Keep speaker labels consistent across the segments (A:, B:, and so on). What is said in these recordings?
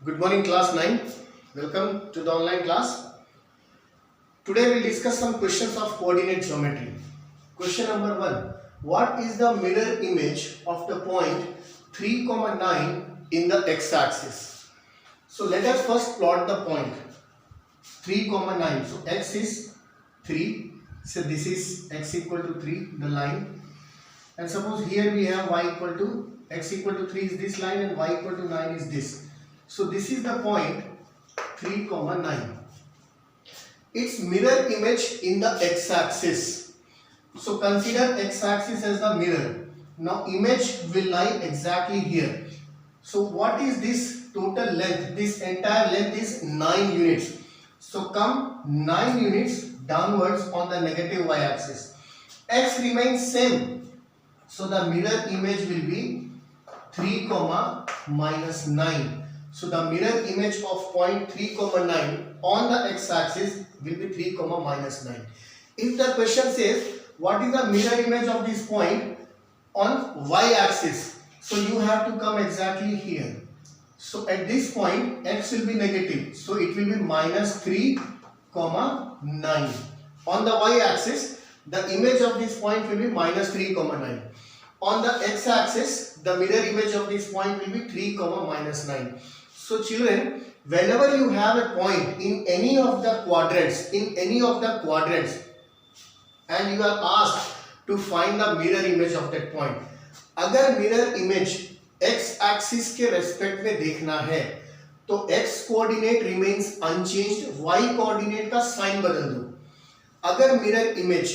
A: Good morning, class 9. Welcome to the online class. Today we'll discuss some questions of coordinate geometry. Question number 1. What is the mirror image of the point 3, 9 in the x-axis? So let us first plot the point 3, 9. So x is 3. So this is x equal to 3, the line. And suppose here we have y equal to x equal to 3 is this line and y equal to 9 is this. So this is the point 3, 9. Its mirror image in the x-axis. So consider x-axis as the mirror. Now image will lie exactly here. So what is this total length? This entire length is 9 units. So come 9 units downwards on the negative y-axis. X remains same. So the mirror image will be 3, minus 9. So the mirror image of point 3, 9 on the x-axis will be 3, minus 9. If the question says what is the mirror image of this point on y-axis, so you have to come exactly here. So at this point x will be negative, so it will be minus 3, 9. On the y-axis, the image of this point will be minus 3, 9. On the x-axis, the mirror image of this point will be 3, minus 9. So children, whenever you have a point in any of the quadrants, and you are asked to find the mirror image of that point, अगर mirror image x axis के respect में देखना है, तो x coordinate remains unchanged, y coordinate का sign बदल दो. अगर mirror image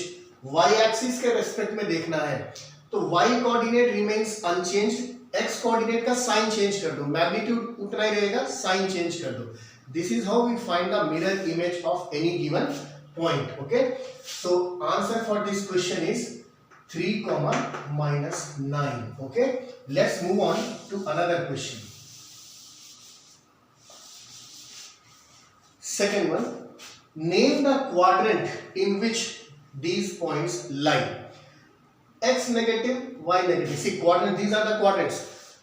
A: y axis के respect में देखना है, तो y coordinate remains unchanged, x coordinate का sign change कर दो, magnitude उतना ही रहेगा, sign change कर दो. This is how we find the mirror image of any given point. Okay, so answer for this question is 3, minus 9. Okay, let's move on to another question. Second one, name the quadrant in which these points lie. X negative, y negative. See, quadrant, these are the quadrants.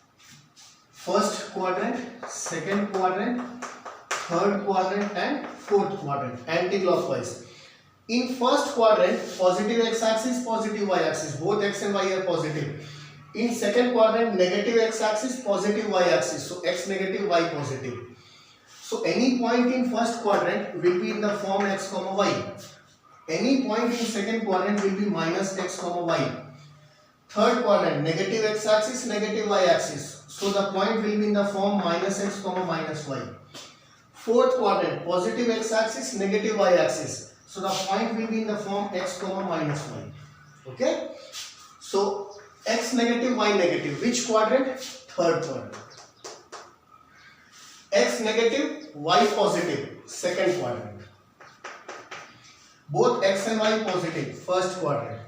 A: First quadrant, second quadrant, third quadrant and fourth quadrant, anti-clockwise. In first quadrant, positive x-axis, positive y-axis, both x and y are positive. In second quadrant, negative x-axis, positive y-axis, so x negative, y positive. So any point in first quadrant will be in the form x, y. Any point in second quadrant will be minus x, y. Third quadrant, negative x-axis, negative y-axis. So the point will be in the form minus x, minus y. Fourth quadrant, positive x-axis, negative y-axis. So the point will be in the form x, minus y. Okay? So x negative, y negative. Which quadrant? Third quadrant. X negative, y positive. Second quadrant. Both x and y positive. First quadrant.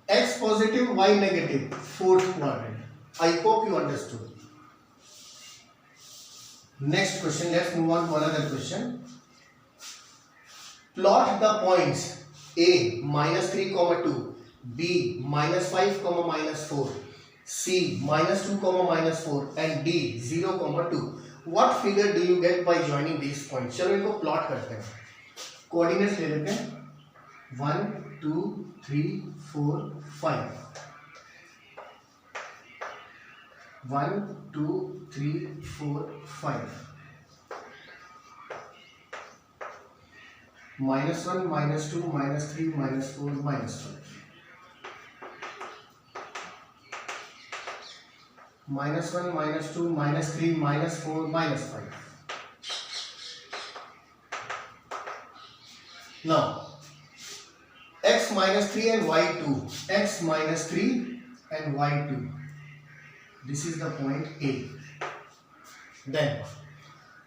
A: X positive, y negative, fourth quadrant. I hope you understood. Next question, let's move on to another question. Plot the points A, minus 3, 2, B, minus 5, minus 4, C, minus 2, minus 4 and D, 0, 2. What figure do you get by joining these points? चलो इनको plot करते हैं. Coordinates ले लेते हैं. 1, 2, 3, 4, 5. 1, 2, 3, 4, 5. Minus 1, minus 2, minus 3, minus 4, minus 5. Minus 1, minus 2, minus 3, minus 4, minus 5. Now, x minus 3 and y 2. X minus 3 and y 2. This is the point A. Then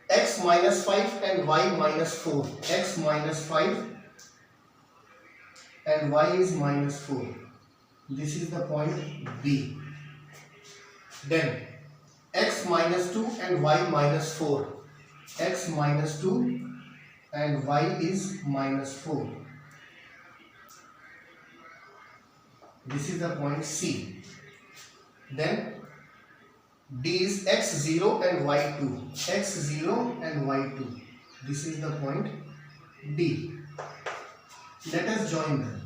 A: x minus 5 and y minus 4. X minus 5 and y is minus 4. This is the point B. Then x minus 2 and y minus 4. X minus 2 and y is minus 4. This is the point C. Then D is x0 and y2. x0 and y2. This is the point D. Let us join them.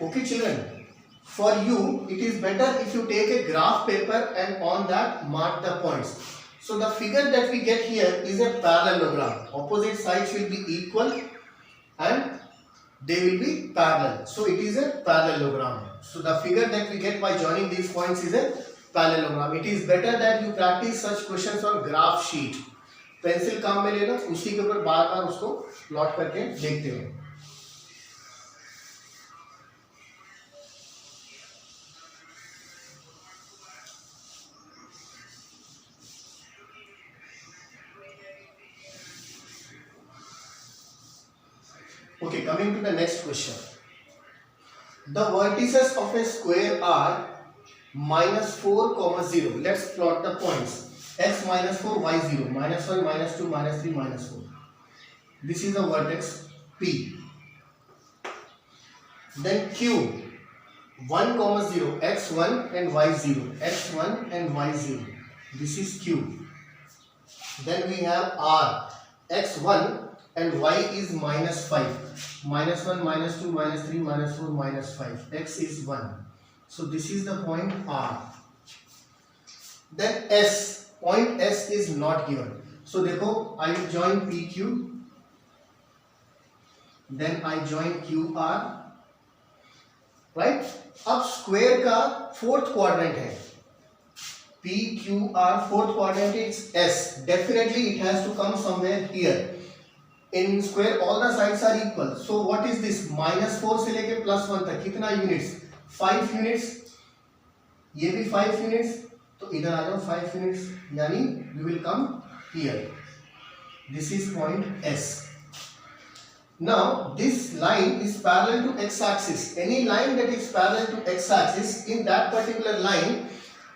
A: Okay children, for you it is better if you take a graph paper and on that mark the points. So the figure that we get here is a parallelogram. Opposite sides will be equal and they will be parallel. So it is a parallelogram. So the figure that we get by joining these points is a parallelogram. It is better that you practice such questions on graph sheet. Pencil काम में ले लो, उसी के ऊपर बार बार उसको plot करके देखते हो. Okay, coming to the next question. The vertices of a square are -4, 0. Let's plot the points. X -4, y 0, -1, -2, -3, -4. This is the vertex P. Then Q 1, 0, x1 and y 0, x1 and y 0. This is Q. Then we have R, x1 and y is -5, -1, -2, -3, -4, -5. X is 1. So this is the point R. Then S, point S is not given. So देखो, I will join PQ, then I join QR, right? अब square का fourth quadrant है, PQR, fourth quadrant is S. Definitely it has to come somewhere here. In square all the sides are equal. So what is this? -4 से लेके +1 तक कितना units? 5 units. ये भी 5 units. तो इधर आ जाओ 5 यूनिट्स, यानी you will come here. This is point S. Now this line is parallel to x-axis. Any line that is parallel to x-axis, in that particular line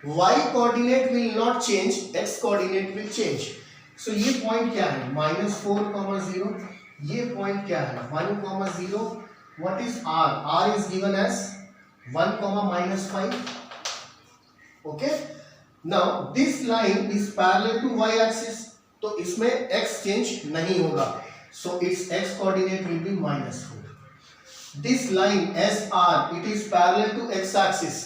A: y coordinate will not change, x coordinate will change. So ये point क्या है? -4, 0. ये point क्या है? 1, 0. What is R? R is given as 1, -5. Okay. Now this line is parallel to y axis. तो इसमें x change नहीं होगा. So its x coordinate will be -4. This line SR, it is parallel to x axis.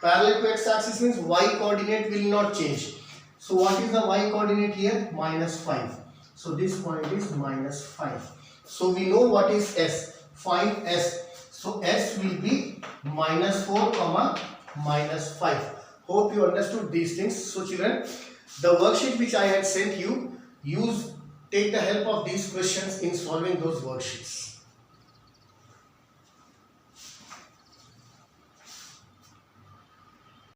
A: Parallel to x axis means y coordinate will not change. So what is the y coordinate here? -5. So this point is -5. So we know what is S. Find S. So S will be -4, -5. Hope you understood these things. So children, the worksheet which I had sent you, take the help of these questions in solving those worksheets.